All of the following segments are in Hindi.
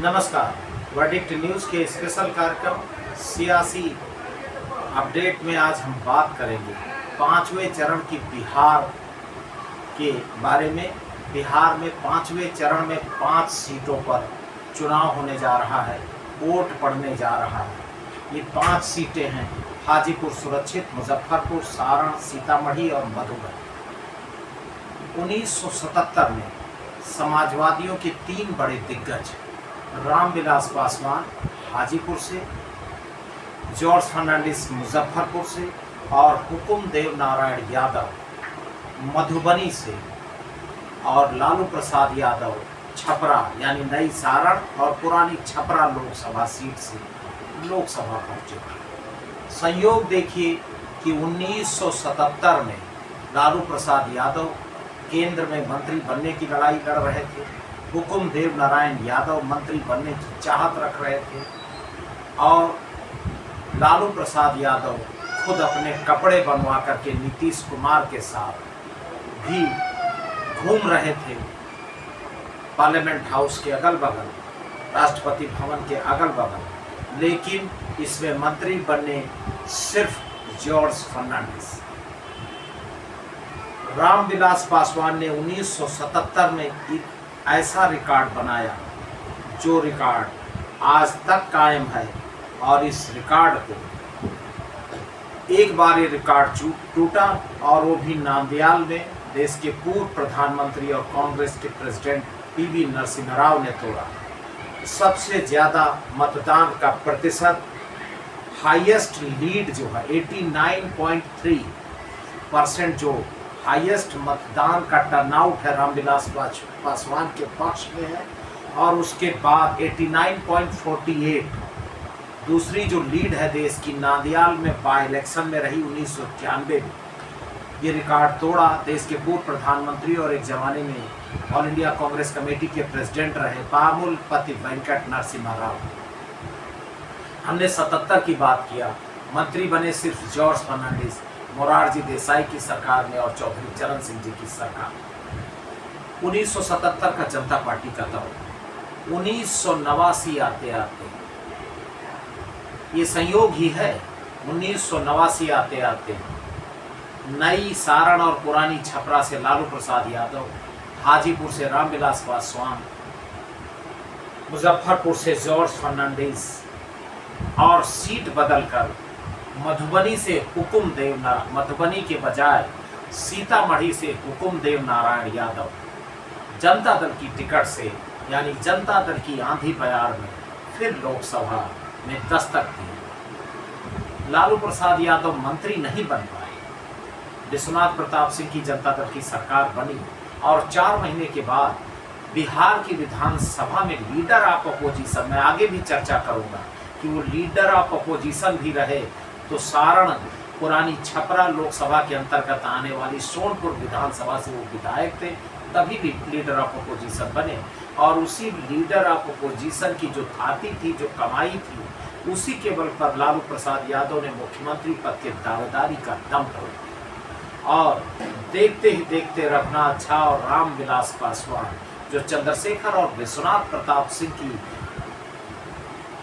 नमस्कार। वर्डिक्ट न्यूज़ के स्पेशल कार्यक्रम सियासी अपडेट में आज हम बात करेंगे पांचवें चरण की बिहार के बारे में। बिहार में पांचवें चरण में 5 सीटों पर चुनाव होने जा रहा है, वोट पड़ने जा रहा है। ये 5 सीटें हैं: हाजीपुर सुरक्षित, मुजफ्फरपुर, सारण, सीतामढ़ी और मधुबनी। 1977 में समाजवादियों के 3 बड़े दिग्गज रामविलास पासवान हाजीपुर से, जॉर्ज फर्नांडिस मुजफ्फरपुर से और हुकुम देव नारायण यादव मधुबनी से और लालू प्रसाद यादव छपरा यानी नई सारण और पुरानी छपरा लोकसभा सीट से लोकसभा पहुंचे। संयोग देखिए कि 1977 में लालू प्रसाद यादव केंद्र में मंत्री बनने की लड़ाई लड़ रहे थे, हुकुम देव नारायण यादव मंत्री बनने की चाहत रख रहे थे और लालू प्रसाद यादव खुद अपने कपड़े बनवा करके नीतीश कुमार के साथ भी घूम रहे थे पार्लियामेंट हाउस के अगल बगल, राष्ट्रपति भवन के अगल बगल। लेकिन इसमें मंत्री बने सिर्फ जॉर्ज फर्नांडिस। रामविलास पासवान ने 1977 में एक ऐसा रिकॉर्ड बनाया जो रिकॉर्ड आज तक कायम है और इस रिकॉर्ड को एक बार ये रिकॉर्ड टूटा और वो भी नांदयाल में देश के पूर्व प्रधानमंत्री और कांग्रेस के प्रेसिडेंट पीवी नरसिम्हा राव ने तोड़ा। सबसे ज़्यादा मतदान का प्रतिशत, हाईएस्ट लीड जो है 89.3% जो हाईएस्ट मतदान का टर्नआउट है रामविलास पासवान के पक्ष में है। और उसके बाद 89.48 दूसरी जो लीड है देश की नांदयाल में बाय इलेक्शन में रही 1991 में। ये रिकॉर्ड तोड़ा देश के पूर्व प्रधानमंत्री और एक जमाने में ऑल इंडिया कांग्रेस कमेटी के प्रेसिडेंट रहे पामुलपति वेंकट नरसिम्हा राव। हमने 77 की बात किया, मंत्री बने सिर्फ जॉर्ज फर्नांडिस, मोरारजी देसाई की सरकार में और चौधरी चरण सिंह जी की सरकार। 1977 का जनता पार्टी का दौर, 1989 आते आते ये संयोग ही है, 1989 आते आते नई सारण और पुरानी छपरा से लालू प्रसाद यादव, हाजीपुर से रामविलास पासवान, मुजफ्फरपुर से जॉर्ज फर्नांडिस और सीट बदलकर मधुबनी से मधुबनी के बजाय सीतामढ़ी से हुकुम देव नारायण यादव जनता दल की टिकट से यानी जनता दल की आंधी बयार में फिर लोकसभा में दस्तक दी। लालू प्रसाद यादव मंत्री नहीं बन पाए। विश्वनाथ प्रताप सिंह की जनता दल की सरकार बनी और 4 महीने के बाद बिहार की विधानसभा में लीडर ऑफ अपोजिशन, मैं आगे भी चर्चा करूंगा कि वो लीडर ऑफ अपोजिशन भी रहे, तो सारण पुरानी छपरा लोकसभा के अंतर्गत आने वाली सोनपुर विधानसभा से वो विधायक थे, तभी भी लीडर ऑफ अपोजिशन बने। और उसी लीडर ऑफ अपोजिशन की जो थाती थी, जो कमाई थी, उसी के बल पर लालू प्रसाद यादव ने मुख्यमंत्री पद की दावेदारी का दम तोड़ा। और देखते ही देखते रघुनाथ झा और रामविलास पासवान, जो चंद्रशेखर और विश्वनाथ प्रताप सिंह की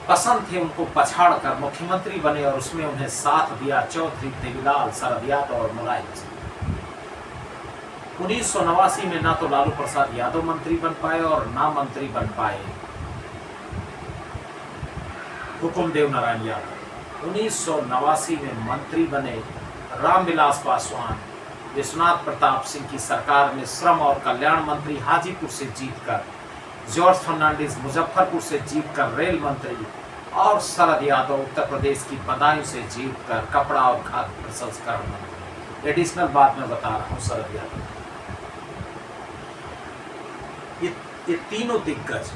पसंद थे, उनको पछाड़ कर मुख्यमंत्री बने और उसमें उन्हें साथ दिया चौधरी देवीलाल, शरद यादव और मुलायम सिंह। 1989 में ना तो लालू प्रसाद यादव मंत्री बन पाए और ना मंत्री बन पाए हुकुम देव नारायण यादव। 1989 में मंत्री बने रामविलास पासवान, विश्वनाथ प्रताप सिंह की सरकार में श्रम और कल्याण मंत्री हाजीपुर से जीतकर, जॉर्ज फर्नांडिस मुजफ्फरपुर से जीतकर रेल मंत्री और शरद यादव उत्तर प्रदेश की बदायूं से जीतकर कपड़ा और खाद्य प्रसंस्करण मंत्री। एडिशनल बात मैं बता रहा हूँ शरद यादव। ये तीनों दिग्गज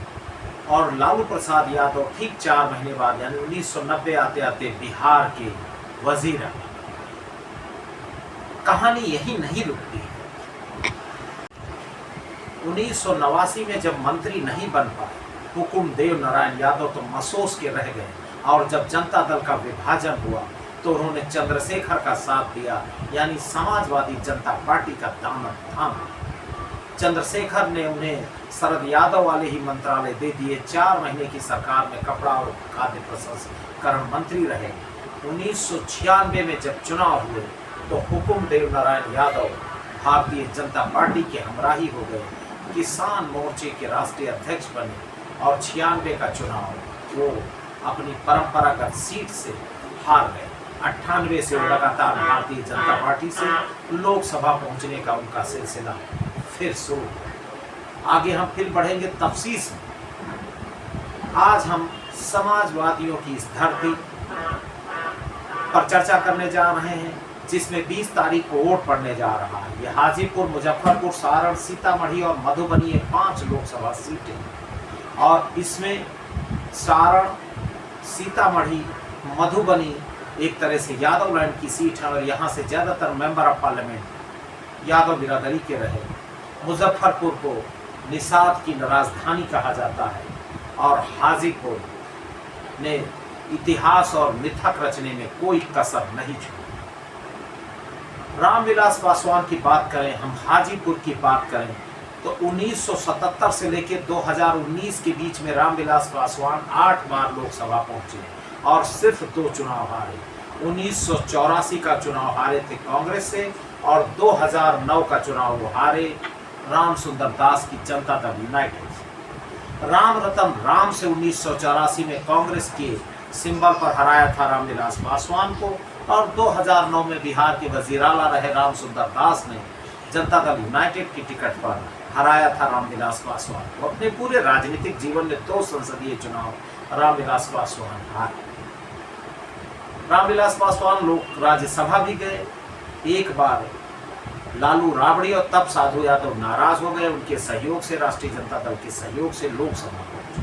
और लालू प्रसाद यादव ठीक 4 महीने बाद यानी 1990 आते आते बिहार के वजीर। कहानी यही नहीं रुकती है। 1989 में जब मंत्री नहीं बन पाए हुकुम देव नारायण यादव, तो मसोस के रह गए और जब जनता दल का विभाजन हुआ तो उन्होंने चंद्रशेखर का साथ दिया, यानी समाजवादी जनता पार्टी का दामन थामा। चंद्रशेखर ने उन्हें शरद यादव वाले ही मंत्रालय दे दिए। 4 महीने की सरकार में कपड़ा और खाद्य प्रसंस्करण मंत्री रहे। 1996 में जब चुनाव हुए तो हुकुम देव नारायण यादव भारतीय जनता पार्टी के हमराही हो गए, किसान मोर्चे के राष्ट्रीय अध्यक्ष बने और 96 का चुनाव वो अपनी परंपरागत सीट से हार गए। 98 से वो लगातार भारतीय जनता पार्टी से लोकसभा पहुंचने का उनका सिलसिला फिर शुरू। आगे हम फिर बढ़ेंगे तफसीस में। आज हम समाजवादियों की इस धरती पर चर्चा करने जा रहे हैं, जिसमें 20 तारीख को वोट पड़ने जा रहा है। ये हाजीपुर, मुजफ्फरपुर, सारण, सीतामढ़ी और मधुबनी, ये 5 लोकसभा सीटें। और इसमें सारण, सीतामढ़ी, मधुबनी एक तरह से यादव लैंड की सीट है और यहाँ से ज़्यादातर मेंबर ऑफ पार्लियामेंट यादव बिरादरी के रहे। मुजफ्फरपुर को निषाद की राजधानी कहा जाता है और हाजीपुर ने इतिहास और मिथक रचने में कोई कसर नहीं छोड़ी। रामविलास पासवान की बात करें, हम हाजीपुर की बात करें तो 1977 से लेकर 2019 के बीच में रामविलास पासवान 8 बार लोकसभा पहुंचे और सिर्फ 2 चुनाव हारे। 1984 का चुनाव हारे थे कांग्रेस से और 2009 का चुनाव वो हारे राम सुंदर दास की जनता दल यूनाइटेड से। राम रतन राम से 1984 में कांग्रेस के सिंबल पर हराया था रामविलास पासवान को और 2009 में बिहार के वजीर आला रहे राम सुंदर दास ने जनता दल यूनाइटेड की टिकट पर हराया था रामविलास पासवान को। अपने पूरे राजनीतिक जीवन में 2 संसदीय चुनाव रामविलास पासवान हारे। रामविलास पासवान लोग राज्यसभा भी गए। एक बार लालू राबड़ी और तब साधु यादव नाराज हो गए, उनके सहयोग से, राष्ट्रीय जनता दल के सहयोग से लोकसभा पहुंचे।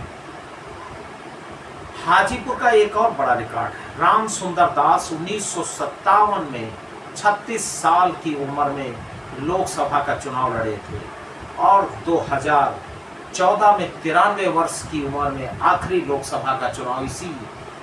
हाजीपुर का एक और बड़ा रिकॉर्ड है। राम सुंदर दास 1957 में 36 साल की उम्र में लोकसभा का चुनाव लड़े थे और 2014 में 93 वर्ष की उम्र में आखिरी लोकसभा का चुनाव इसी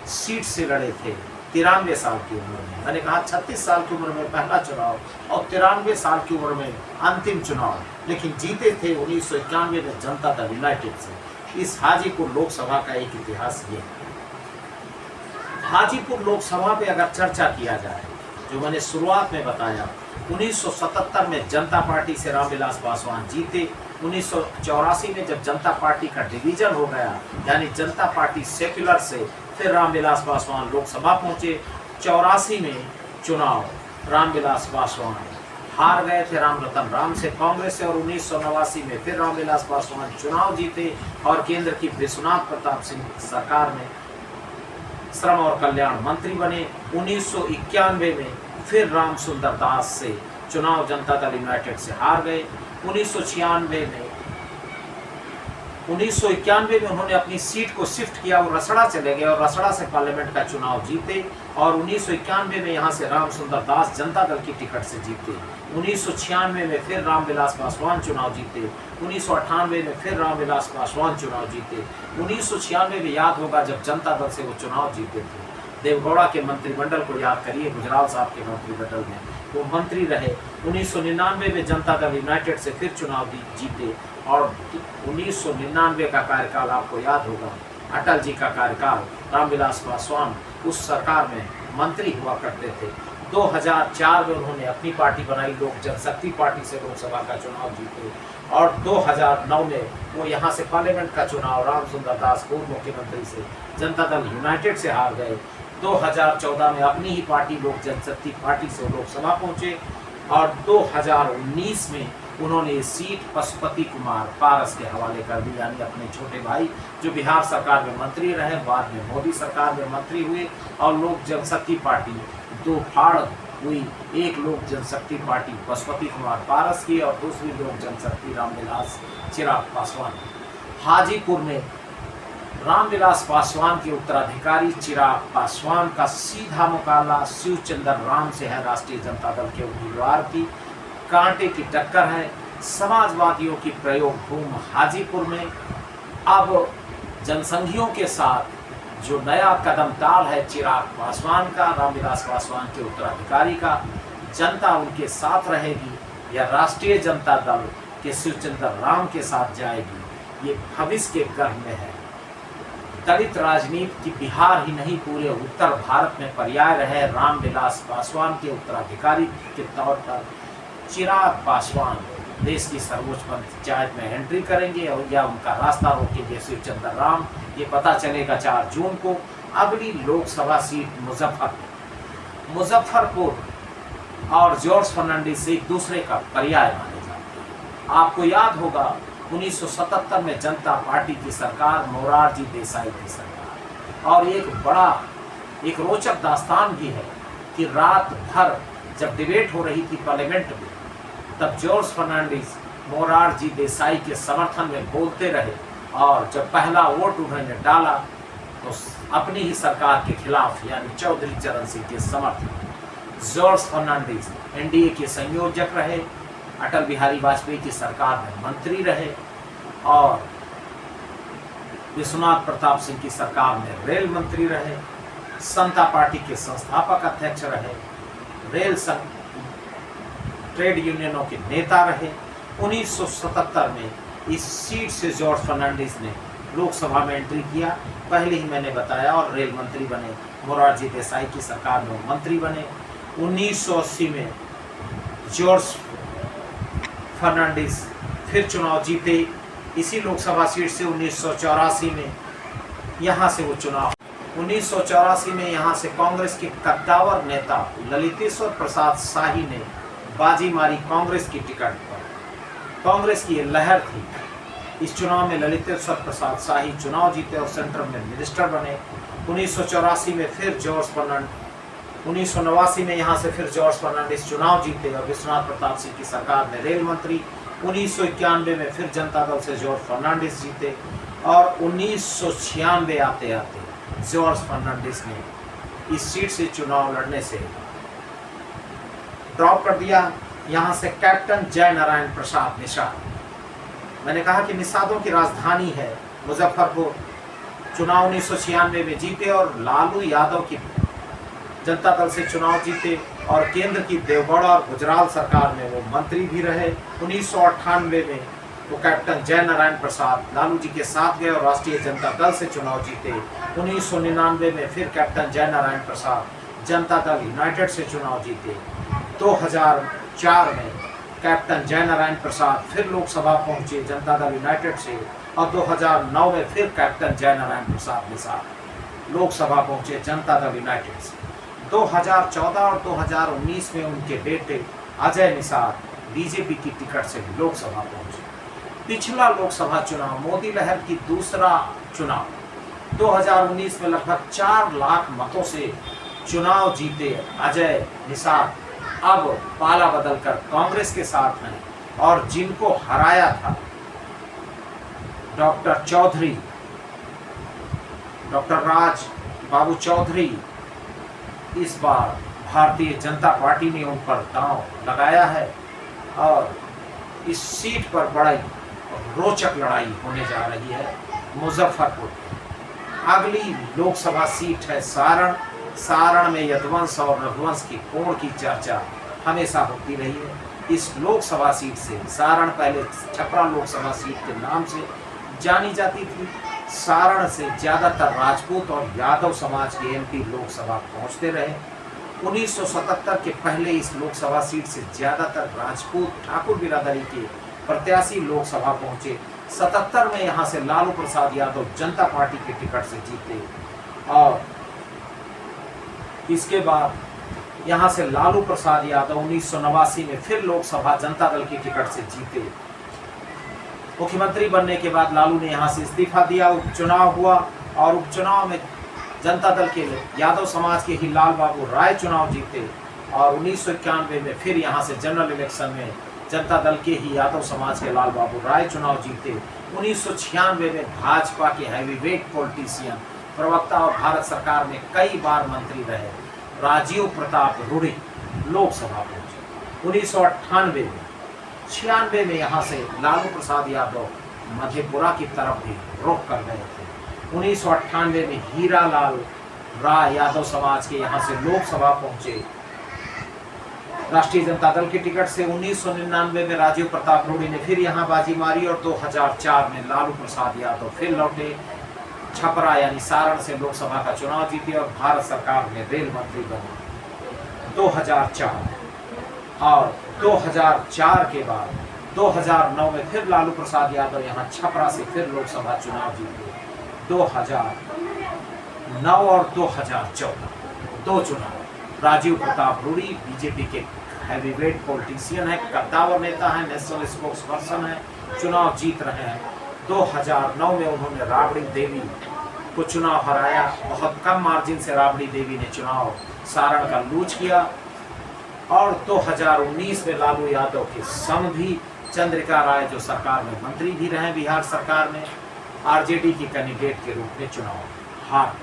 सीट से लड़े थे। 93 साल की उम्र में, मैंने कहा 36 साल की उम्र में पहला चुनाव और 93 साल की उम्र में अंतिम चुनाव, लेकिन जीते थे 1991 में जनता दल यूनाइटेड से। इस हाजीपुर लोकसभा का एक इतिहास ये है। हाजीपुर लोकसभा पे अगर चर्चा किया जाए, जो मैंने शुरुआत में बताया, 1977 में जनता पार्टी से रामविलास पासवान जीते। 1984 में जब जनता पार्टी का डिवीजन हो गया, यानी जनता पार्टी सेक्युलर से, फिर रामविलास पासवान लोकसभा पहुंचे। 84 में चुनाव रामविलास पासवान हार गए थे राम रतन राम से, कांग्रेस से, और 1989 में फिर रामविलास पासवान चुनाव जीते और केंद्र की विश्वनाथ प्रताप सिंह सरकार में श्रम और कल्याण मंत्री बने। 1991 में फिर राम सुंदर दास से चुनाव जनता दल यूनाइटेड से हार गए। 1991 में उन्होंने अपनी सीट को शिफ्ट किया, वो रसड़ा चले गए और रसड़ा से पार्लियामेंट का चुनाव जीते और 1991 में यहाँ से राम सुंदर दास जनता दल की टिकट से जीते। 1996 में फिर रामविलास पासवान चुनाव जीते। 1998 में फिर रामविलास पासवान चुनाव जीते। 1996 में याद होगा जब जनता दल से वो चुनाव जीते थे। देवगौड़ा के मंत्रिमंडल को याद करिए, गुजराल साहब के मंत्रिमंडल में वो मंत्री रहे। 1999 में जनता दल यूनाइटेड से फिर चुनाव जीते और 1999 का कार्यकाल आपको याद होगा, अटल जी का कार्यकाल। रामविलास पासवान उस सरकार में मंत्री हुआ करते थे। 2004 में उन्होंने अपनी पार्टी बनाई, लोक जनशक्ति पार्टी से लोकसभा का चुनाव जीते और 2009 में वो यहाँ से पार्लियामेंट का चुनाव राम सुंदर दास पूर्व मुख्यमंत्री से जनता दल यूनाइटेड से हार गए। 2014 में अपनी ही पार्टी लोक जनशक्ति पार्टी से लोकसभा पहुंचे और 2019 में उन्होंने ये सीट पशुपति कुमार पारस के हवाले कर दी, यानी अपने छोटे भाई जो बिहार सरकार में मंत्री रहे, बाद में मोदी सरकार में मंत्री हुए और लोक जनशक्ति पार्टी 2 फाड़ हुई। एक लोक जनशक्ति पार्टी पशुपति कुमार पारस की और दूसरी लोक जनशक्ति रामविलास चिराग पासवान। हाजीपुर में रामविलास पासवान के उत्तराधिकारी चिराग पासवान का सीधा मुकाबला शिवचंद्र राम से है। राष्ट्रीय जनता दल के उम्मीदवार की कांटे की टक्कर है। समाजवादियों की प्रयोग भूमि हाजीपुर में अब जनसंघियों के साथ जो नया कदम ताल है चिराग पासवान का, रामविलास पासवान के उत्तराधिकारी का, जनता उनके साथ रहेगी या राष्ट्रीय जनता दल केशव चंद्र राम के साथ जाएगी, ये भविष्य के गर्भ में है। दलित राजनीति की बिहार ही नहीं पूरे उत्तर भारत में पर्याय रहे रामविलास पासवान के उत्तराधिकारी के तौर पर चिराग पासवान देश की सर्वोच्च पंचायत में एंट्री करेंगे और या उनका रास्ता रोकेंगे शिव चंद्र राम। ये पता चलेगा 4 जून को। अगली लोकसभा सीट मुजफ्फरपुर और जॉर्ज फर्नांडिस एक दूसरे का पर्याय माने जाते हैं। आपको याद होगा 1977 में जनता पार्टी की सरकार, मोरारजी देसाई की सरकार, और एक रोचक दास्तान भी है कि रात भर जब डिबेट हो रही थी पार्लियामेंट में, तब जॉर्ज फर्नांडिस मोरारजी देसाई के समर्थन में बोलते रहे, और जब पहला वोट उन्होंने डाला तो अपनी ही सरकार के खिलाफ यानी चौधरी चरण सिंह के समर्थन। जॉर्ज फर्नांडिस एनडीए के संयोजक रहे, अटल बिहारी वाजपेयी की सरकार में मंत्री रहे और विश्वनाथ प्रताप सिंह की सरकार में रेल मंत्री रहे, समता पार्टी के संस्थापक अध्यक्ष रहे, रेल ट्रेड यूनियनों के नेता रहे। 1977 में इस सीट से जॉर्ज फर्नांडिस ने लोकसभा में एंट्री किया, पहले ही मैंने बताया, और रेल मंत्री बने। मोरारजी देसाई की सरकार में मंत्री बने। 1980 में जॉर्ज फर्नांडिस फिर चुनाव जीते इसी लोकसभा सीट से। 1984 में यहाँ से वो चुनाव 1984 में यहाँ से कांग्रेस के कद्दावर नेता ललितेश्वर प्रसाद शाही ने बाजी मारी कांग्रेस की टिकट पर। कांग्रेस की ये लहर थी। इस चुनाव में ललितेश्वर प्रसाद शाही चुनाव जीते और सेंटर में मिनिस्टर बने। 1984 में फिर 1989 में यहाँ से फिर जॉर्ज फर्नांडिस चुनाव जीते और विश्वनाथ प्रताप सिंह की सरकार में रेल मंत्री। 1991 में फिर जनता दल से जॉर्ज फर्नांडिस जीते और 1996 आते आते जॉर्ज फर्नांडिस ने इस सीट से चुनाव लड़ने से ड्रॉप कर दिया। यहाँ से कैप्टन जयनारायण प्रसाद निषाद, मैंने कहा कि निषादों की राजधानी है मुजफ्फरपुर, चुनाव 1996 में जीते और लालू यादव की जनता दल से चुनाव जीते और केंद्र की देवगढ़ और गुजरात सरकार में वो मंत्री भी रहे। 1998 में वो कैप्टन जयनारायण प्रसाद लालू जी के साथ गए और राष्ट्रीय जनता दल से चुनाव जीते। 1999 में फिर कैप्टन जयनारायण प्रसाद जनता दल यूनाइटेड से चुनाव जीते। 2004 में कैप्टन जयनारायण प्रसाद फिर लोकसभा पहुंचे जनता दल यूनाइटेड से और 2009 में फिर कैप्टन जयनारायण प्रसाद निषाद लोकसभा पहुंचे जनता दल यूनाइटेड से। 2014 और 2019 में उनके बेटे अजय निषाद बीजेपी की टिकट से लोकसभा पहुंचे। पिछला लोकसभा चुनाव मोदी लहर की दूसरा चुनाव 2019 में लगभग 4 लाख मतों से चुनाव जीते अजय निषाद अब पाला बदलकर कांग्रेस के साथ हैं और जिनको हराया था डॉक्टर राज बाबू चौधरी, इस बार भारतीय जनता पार्टी ने उन पर दांव लगाया है और इस सीट पर बड़ी रोचक लड़ाई होने जा रही है। मुजफ्फरपुर अगली लोकसभा सीट है सारण में यदुवंश और रघुवंश की कोण की चर्चा हमेशा होती रही है। इस लोकसभा सीट से सारण पहले छपरा लोकसभा सीट के नाम से जानी जाती थी। सारण से ज़्यादातर राजपूत और यादव समाज के एमपी लोकसभा पहुंचते रहे। 1977 के पहले इस लोकसभा सीट से ज़्यादातर राजपूत ठाकुर बिरादरी के प्रत्याशी लोकसभा पहुंचे। 77 में यहाँ से लालू प्रसाद यादव जनता पार्टी के टिकट से जीते और इसके बाद यहाँ से लालू प्रसाद यादव 1989 में फिर लोकसभा जनता दल की टिकट से जीते। मुख्यमंत्री बनने के बाद लालू ने यहाँ से इस्तीफा दिया, उपचुनाव हुआ और उपचुनाव में जनता दल के यादव समाज के ही लाल बाबू राय चुनाव जीते और 1991 में फिर यहाँ से जनरल इलेक्शन में जनता दल के ही यादव समाज के लाल बाबू राय चुनाव जीते। 1996 में भाजपा के हैवीवेट पॉलिटिशियन, प्रवक्ता और भारत सरकार में कई बार मंत्री रहे राजीव प्रताप रूडी लोकसभा पहुंचे। 1998 में यहाँ से लालू प्रसाद यादव मधेपुरा की तरफ भी रुख कर गए थे। 1998 में हीरालाल राय यादव समाज के यहाँ से लोकसभा पहुंचे राष्ट्रीय जनता दल की टिकट से 1999 में राजीव प्रताप रूडी ने फिर यहाँ बाजी मारी और 2004 में लालू प्रसाद यादव फिर लौटे। छपरा यानी सारण से लोकसभा का चुनाव जीते और भारत सरकार में रेल मंत्री बने 2004। और 2004 के बाद 2009 में फिर लालू प्रसाद यादव यहाँ छपरा से फिर लोकसभा चुनाव जीते। 2009 और 2014 दो चुनाव। राजीव प्रताप रूडी बीजेपी के हैवीवेट पॉलिटिशियन है, कद्दावर नेता है, नेशनल स्पोक्स पर्सन है, चुनाव जीत रहे हैं। 2009 में उन्होंने राबड़ी देवी को चुनाव हराया, बहुत कम मार्जिन से राबड़ी देवी ने चुनाव सारण का लूज किया। और 2019 में लालू यादव के समधी चंद्रिका राय जो सरकार में मंत्री भी रहे बिहार सरकार में, आरजेडी की कैंडिडेट के रूप में चुनाव हार।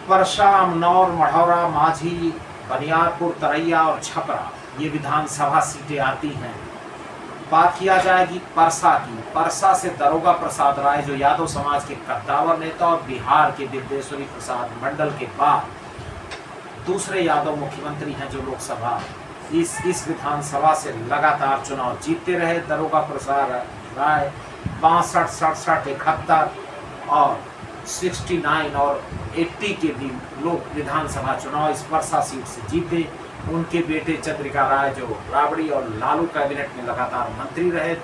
परसा, अमनौर, मढ़ौरा, माझी, बनियारपुर, तरैया और छपरा ये विधानसभा सीटें आती हैं। बात किया जाएगी परसा की। परसा से दरोगा प्रसाद राय जो यादव समाज के कद्दावर नेता और बिहार के विद्येश्वरी प्रसाद मंडल के बाद दूसरे यादव मुख्यमंत्री हैं जो लोकसभा इस विधानसभा से लगातार चुनाव जीतते रहे। दरोगा प्रसाद राय 62, 67, 71 और 69 और 80 के भी लोग विधानसभा चुनाव इस परसा सीट से जीते। उनके बेटे चंद्रिका राय जो राबड़ी और लालू कैबिनेट में लगातार मंत्री रहे,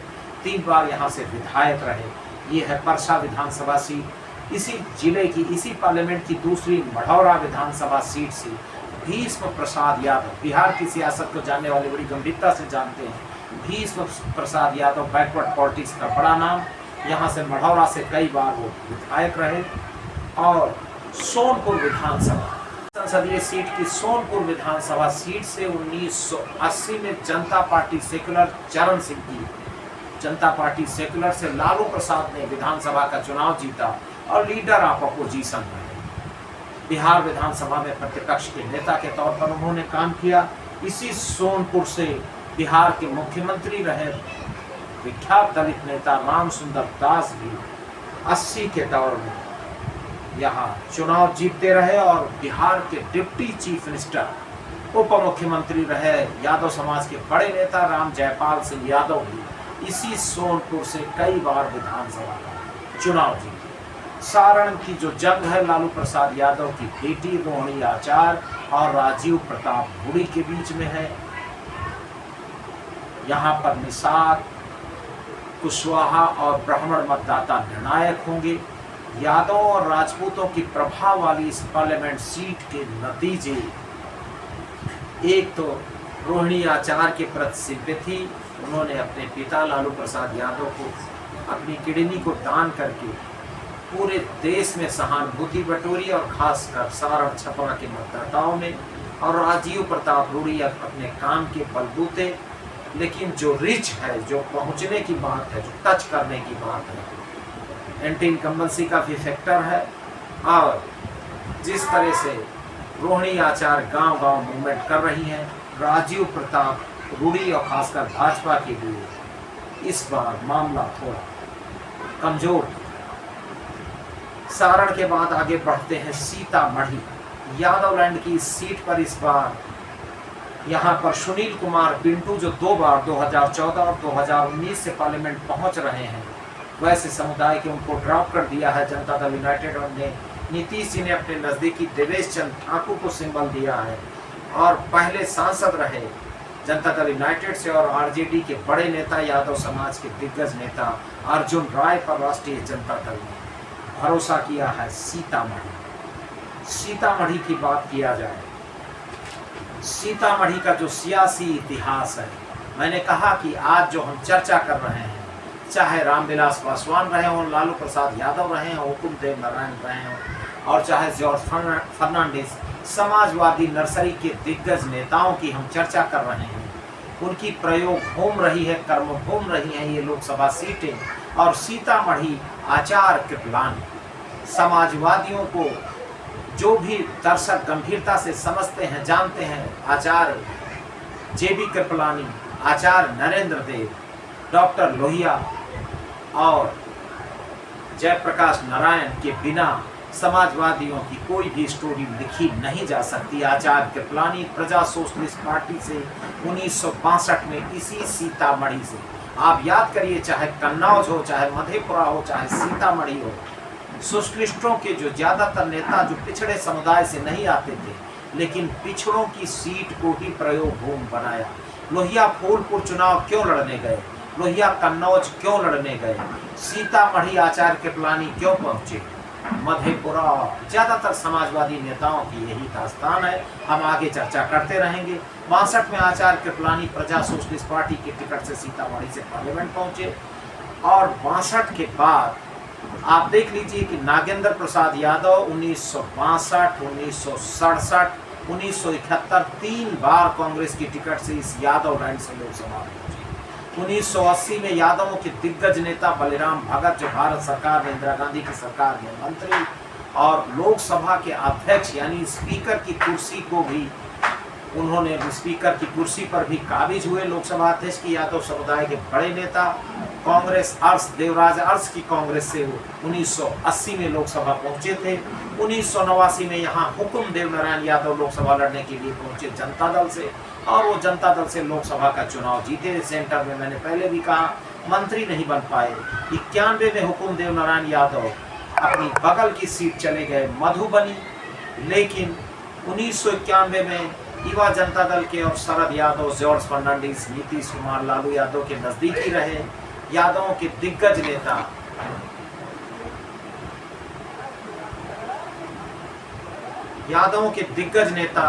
3 बार यहाँ से विधायक रहे। ये है परसा विधानसभा सीट। इसी जिले की, इसी पार्लियामेंट की दूसरी मढ़ौरा विधानसभा सीट से भीष्म प्रसाद यादव, बिहार की सियासत को जानने वाले बड़ी गंभीरता से जानते हैं। भीष्म प्रसाद यादव बैकवर्ड पॉलिटिक्स का बड़ा नाम, यहाँ से मढ़ौरा से कई बार वो विधायक रहे। और सोनपुर विधानसभा संसदीय सीट की सोनपुर विधानसभा सीट से 1980 में जनता पार्टी सेक्युलर चरण सिंह की जनता पार्टी सेक्युलर से लालू प्रसाद ने विधानसभा का चुनाव जीता और लीडर ऑफ अपोजिशन रहे। बिहार विधानसभा में प्रतिपक्ष के नेता के तौर पर उन्होंने काम किया। इसी सोनपुर से बिहार के मुख्यमंत्री रहे विख्यात दलित नेता राम सुंदर दास भी 80 के दौर में यहाँ चुनाव जीतते रहे और बिहार के डिप्टी चीफ मिनिस्टर, उप मुख्यमंत्री रहे यादव समाज के बड़े नेता राम जयपाल सिंह यादव भी इसी सोनपुर से कई बार विधानसभा का चुनाव जीते। सारण की जो जंग है लालू प्रसाद यादव की बेटी रोहिणी आचार और राजीव प्रताप रूडी के बीच में है। यहाँ पर निषाद, कुशवाहा और ब्राह्मण मतदाता निर्णायक होंगे। यादव और राजपूतों की प्रभाव वाली इस पार्लियामेंट सीट के नतीजे, एक तो रोहिणी आचार के प्रति सिंपैथी, उन्होंने अपने पिता लालू प्रसाद यादव को अपनी किडनी को दान करके पूरे देश में सहानुभूति बटोरी और खासकर सारण छपरा के मतदाताओं में। और राजीव प्रताप रूडी अपने काम के बलबूते, लेकिन जो रिच है, जो पहुंचने की बात है, जो टच करने की बात है, एंटी इनकम्बेंसी का भी फैक्टर है। और जिस तरह से रोहिणी आचार गांव-गांव मूवमेंट कर रही हैं, राजीव प्रताप रूडी और खासकर भाजपा के लिए इस बार मामला थोड़ा कमजोर। सारण के बाद आगे बढ़ते हैं सीतामढ़ी। यादवलैंड की इस सीट पर इस बार यहाँ पर सुनील कुमार पिंटू जो 2 बार 2014 और 2019 से पार्लियामेंट पहुँच रहे हैं, वैसे समुदाय के उनको ड्रॉप कर दिया है जनता दल यूनाइटेड ने। नीतीश जी ने अपने नज़दीकी देवेश चंद्र ठाकुर को सिंबल दिया है और पहले सांसद रहे जनता दल यूनाइटेड से और आरजेडी के बड़े नेता यादव समाज के दिग्गज नेता अर्जुन राय पर राष्ट्रीय जनता दल ने भरोसा किया है। सीतामढ़ी की बात किया जाए, सीतामढ़ी का जो सियासी इतिहास है, मैंने कहा कि आज जो हम चर्चा कर रहे हैं, चाहे रामविलास पासवान रहे हों, लालू प्रसाद यादव रहे हों, हुकुम देव नारायण रहे हों और चाहे जॉर्ज फर्नांडिस, समाजवादी नर्सरी के दिग्गज नेताओं की हम चर्चा कर रहे हैं। उनकी प्रयोग भूम रही है, कर्मभूम रही हैं ये लोकसभा सीटें। और सीतामढ़ी आचार कृपलानी, समाजवादियों को जो भी दर्शक गंभीरता से समझते हैं, जानते हैं, आचार्य जेबी कृपलानी, आचार्य नरेंद्र देव, डॉक्टर लोहिया और जयप्रकाश नारायण के बिना समाजवादियों की कोई भी स्टोरी लिखी नहीं जा सकती। आचार्य कृपलानी प्रजा सोशलिस्ट पार्टी से 1962 में इसी सीतामढ़ी से, आप याद करिए, चाहे कन्नौज हो, चाहे मधेपुरा हो, चाहे सीतामढ़ी हो, सोशलिस्टों के जो ज़्यादातर नेता जो पिछड़े समुदाय से नहीं आते थे, लेकिन पिछड़ों की सीट को ही प्रयोग भूमि बनाया। लोहिया फूलपुर चुनाव क्यों लड़ने गए, लोहिया कन्नौज क्यों लड़ने गए, सीतामढ़ी आचार्य कृपलानी क्यों पहुंचे, मधेपुरा, ज़्यादातर समाजवादी नेताओं की यही दास्तान है। हम आगे चर्चा करते रहेंगे। 62 में आचार्य कृपलानी प्रजा सोशलिस्ट पार्टी के टिकट से सीतामढ़ी से पार्लियामेंट पहुंचे और 62 के बाद आप देख लीजिए कि नागेंद्र प्रसाद यादव 1962, 1967, 1971 3 बार कांग्रेस की टिकट से इस यादव लैंड से लोकसभा पहुंचे। 1980 में यादवों के दिग्गज नेता बलिराम भगत, जो भारत सरकार में, इंदिरा गांधी की सरकार में मंत्री और लोकसभा के अध्यक्ष यानी स्पीकर की कुर्सी को भी उन्होंने, स्पीकर की कुर्सी पर भी काबिज हुए लोकसभा अध्यक्ष की यादव समुदाय के बड़े नेता। कांग्रेस देवराज अर्श की कांग्रेस से वो 1980 में लोकसभा पहुंचे थे। 1989 में यहाँ हुकुम देव नारायण यादव लोकसभा लड़ने के लिए पहुंचे जनता दल से और वो जनता दल से लोकसभा का चुनाव जीते। सेंटर में मैंने पहले भी कहा मंत्री नहीं बन पाए। 91 में हुकुम देव नारायण यादव अपनी बगल की सीट चले गए मधुबनी, लेकिन 1991 में युवा जनता दल के और शरद यादव, जॉर्ज फर्नांडिस, नीतीश कुमार, लालू यादव के नजदीकी रहे। यादवों के दिग्गज नेता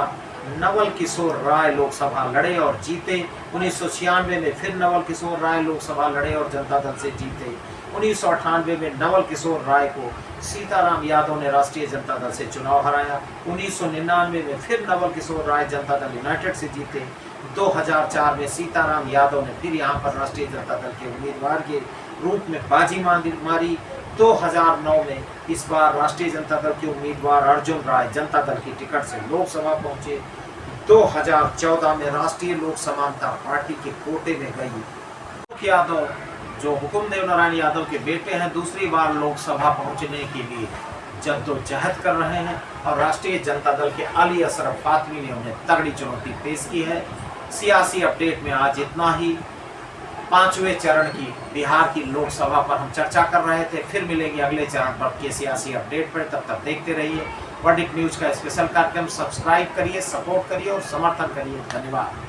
नवल किशोर राय लोकसभा लड़े और जीते। 1996 में फिर नवल किशोर राय लोकसभा लड़े और जनता दल से जीते। 1998 में नवल किशोर राय को सीताराम यादव ने राष्ट्रीय जनता दल से चुनाव हराया। 1999 में फिर नवल किशोर राय जनता दल यूनाइटेड से जीते। 2004 में सीताराम यादव ने फिर यहाँ पर राष्ट्रीय जनता दल के उम्मीदवार के रूप में बाजी मारी। 2009 में इस बार राष्ट्रीय जनता दल के उम्मीदवार अर्जुन राय जनता दल की टिकट से लोकसभा पहुंचे। 2014 में राष्ट्रीय लोक समानता पार्टी के कोटे में गई। यादव जो हुकुम देव नारायण यादव के बेटे हैं, दूसरी बार लोकसभा पहुंचने के लिए जद्दोजहद कर रहे हैं और राष्ट्रीय जनता दल के अली अशरफ फातमी ने उन्हें तगड़ी चुनौती पेश की है। सियासी अपडेट में आज इतना ही। 5वें चरण की बिहार की लोकसभा पर हम चर्चा कर रहे थे। फिर मिलेंगे अगले चरण पर के सियासी अपडेट पर। तब तक देखते रहिए वर्डिक्ट न्यूज का स्पेशल कार्यक्रम। सब्सक्राइब करिए, सपोर्ट करिए और समर्थन करिए। धन्यवाद।